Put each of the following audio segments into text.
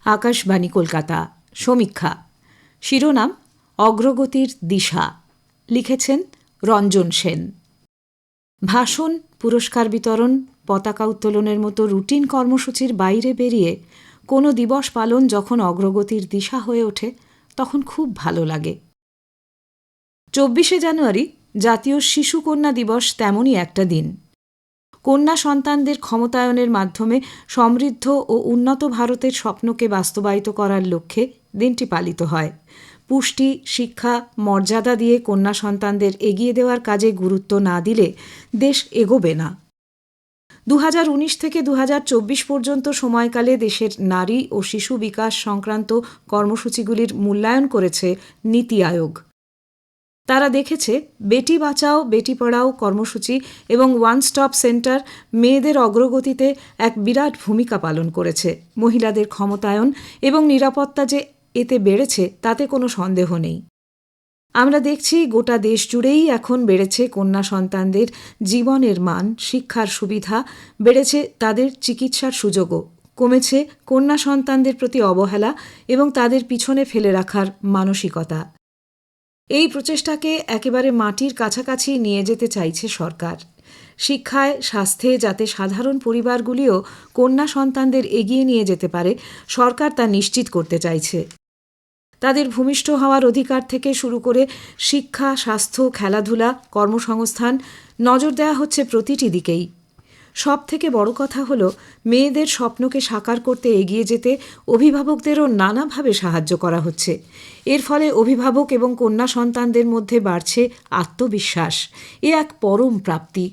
আকাশবাণী কলকাতা। সমীক্ষা। শিরোনাম অগ্রগতির দিশা। লিখেছেন রঞ্জন সেন। ভাষণ, পুরস্কার বিতরণ, পতাকা উত্তোলনের মতো রুটিন কর্মসূচির বাইরে বেরিয়ে কোনো দিবস পালন যখন অগ্রগতির দিশা হয়ে ওঠে তখন খুব ভালো লাগে। ২৪শে জানুয়ারি জাতীয় শিশু কন্যা দিবস তেমনই একটা দিন। কন্যা সন্তানদের ক্ষমতায়নের মাধ্যমে সমৃদ্ধ ও উন্নত ভারতের স্বপ্নকে বাস্তবায়িত করার লক্ষ্যে দিনটি পালিত হয়। পুষ্টি, শিক্ষা, মর্যাদা দিয়ে কন্যা সন্তানদের এগিয়ে দেওয়ার কাজে গুরুত্ব না দিলে দেশ এগোবে না। ২০১৯ থেকে ২০২৪ পর্যন্ত সময়কালে দেশের নারী ও শিশু বিকাশ সংক্রান্ত কর্মসূচিগুলির মূল্যায়ন করেছে নীতি আয়োগ। তারা দেখেছে বেটি বাঁচাও বেটি পড়াও কর্মসূচি এবং ওয়ান স্টপ সেন্টার মেয়েদের অগ্রগতিতে এক বিরাট ভূমিকা পালন করেছে। মহিলাদের ক্ষমতায়ন এবং নিরাপত্তা যে এতে বেড়েছে তাতে কোনো সন্দেহ নেই। আমরা দেখছি গোটা দেশ জুড়েই এখন বেড়েছে কন্যা সন্তানদের জীবনের মান, শিক্ষার সুবিধা, বেড়েছে তাদের চিকিৎসার সুযোগও, কমেছে কন্যা সন্তানদের প্রতি অবহেলা এবং তাদের পিছনে ফেলে রাখার মানসিকতা। এই প্রচেষ্টাকে একেবারে মাটির কাছাকাছি নিয়ে যেতে চাইছে সরকার। শিক্ষায়, স্বাস্থ্যে যাতে সাধারণ পরিবারগুলিও কন্যা সন্তানদের এগিয়ে নিয়ে যেতে পারে, সরকার তা নিশ্চিত করতে চাইছে। তাদের ভূমিষ্ঠ হওয়ার অধিকার থেকে শুরু করে শিক্ষা, স্বাস্থ্য, খেলাধুলা, কর্মসংস্থান নজর দেওয়া হচ্ছে প্রতিটি দিকেই। সব থেকে বড় কথা হলো মেয়েদের স্বপ্নকে সাকার করতে এগিয়ে যেতে অভিভাবকদেরও নানাভাবে সাহায্য করা হচ্ছে। এর ফলে অভিভাবক এবং কন্যা সন্তানদের মধ্যে বাড়ছে আত্মবিশ্বাস। এ এক পরম প্রাপ্তি।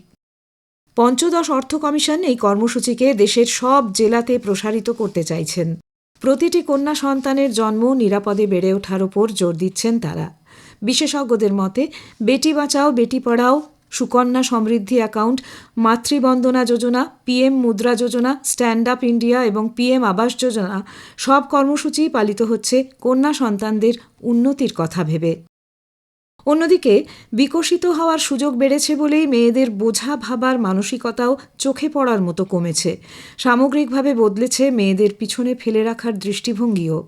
পঞ্চদশ অর্থ কমিশন এই কর্মসূচিকে দেশের সব জেলাতে প্রসারিত করতে চাইছেন। প্রতিটি কন্যা সন্তানের জন্ম নিরাপদে বেড়ে ওঠার ওপর জোর দিচ্ছেন তারা। বিশেষজ্ঞদের মতে বেটি বাঁচাও বেটি পড়াও, সুকন্যা সমৃদ্ধি অ্যাকাউন্ট, মাতৃবন্দনা যোজনা, PM Mudra Yojana, stand up India এবং পিএম আবাস যোজনা সব কর্মসূচি পালিত হচ্ছে কন্যা সন্তানদের উন্নতির কথা ভেবে। অন্যদিকে বিকশিত হওয়ার সুযোগ বেড়েছে বলেই মেয়েদের বোঝা ভাবার মানসিকতাও চোখে পড়ার মতো কমেছে। সামগ্রিকভাবে বদলেছে মেয়েদের পিছনে ফেলে রাখার দৃষ্টিভঙ্গিও।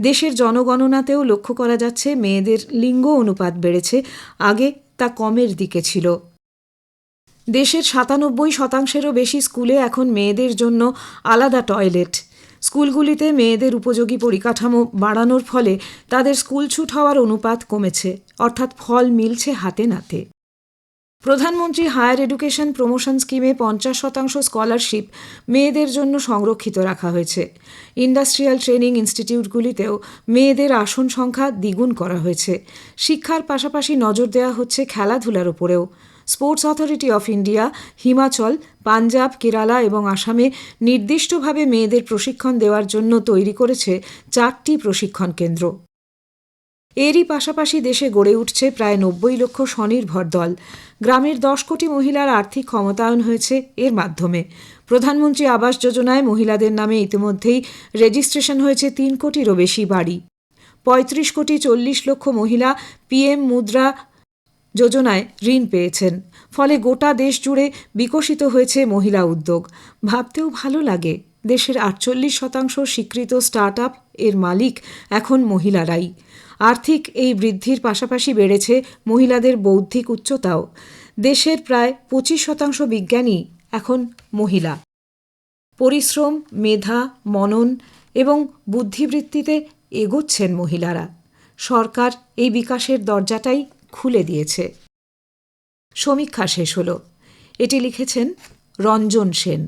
দেশের জনগণনাতেও লক্ষ্য করা যাচ্ছে মেয়েদের লিঙ্গ অনুপাত বেড়েছে, আগে তা কমের দিকে ছিল। দেশের ৯৭%-এরও বেশি স্কুলে এখন মেয়েদের জন্য আলাদা টয়লেট। স্কুলগুলিতে মেয়েদের উপযোগী পরিকাঠামো বাড়ানোর ফলে তাদের স্কুলছুট হওয়ার অনুপাত কমেছে, অর্থাৎ ফল মিলছে হাতে নাতে। প্রধানমন্ত্রী হায়ার এডুকেশন প্রমোশন স্কিমে ৫০% স্কলারশিপ মেয়েদের জন্য সংরক্ষিত রাখা হয়েছে। ইন্ডাস্ট্রিয়াল ট্রেনিং ইনস্টিটিউটগুলিতেও মেয়েদের আসন সংখ্যা দ্বিগুণ করা হয়েছে। শিক্ষার পাশাপাশি নজর দেওয়া হচ্ছে খেলাধুলার উপরেও। Sports authority of India, Himachal, Punjab, Kerala এবং আসামে নির্দিষ্টভাবে মেয়েদের প্রশিক্ষণ দেওয়ার জন্য তৈরি করেছে ৪টি প্রশিক্ষণ কেন্দ্র। এরই পাশাপাশি দেশে গড়ে উঠছে প্রায় ৯০ লক্ষ স্বনির্ভর দল। গ্রামের ১০ কোটি মহিলার আর্থিক ক্ষমতায়ন হয়েছে এর মাধ্যমে। প্রধানমন্ত্রী আবাস যোজনায় মহিলাদের নামে ইতিমধ্যেই রেজিস্ট্রেশন হয়েছে ৩ কোটিরও বেশি বাড়ি। ৩৫,৪০,০০,০০০ মহিলা পিএম মুদ্রা যোজনায় ঋণ পেয়েছেন। ফলে গোটা দেশ জুড়ে বিকশিত হয়েছে মহিলা উদ্যোগ। ভাবতেও ভালো লাগে, দেশের ৪৮% স্বীকৃত স্টার্ট আপ এর মালিক এখন মহিলারাই। আর্থিক এই বৃদ্ধির পাশাপাশি বেড়েছে মহিলাদের বৌদ্ধিক উচ্চতাও। দেশের প্রায় ২৫% বিজ্ঞানী এখন মহিলা। পরিশ্রম, মেধা, মনন এবং বুদ্ধিবৃত্তিতে এগোচ্ছেন মহিলারা। সরকার এই বিকাশের দরজাটাই খুলে দিয়েছে। সমীক্ষা শেষ হলো। এটি লিখেছেন রঞ্জন সেন।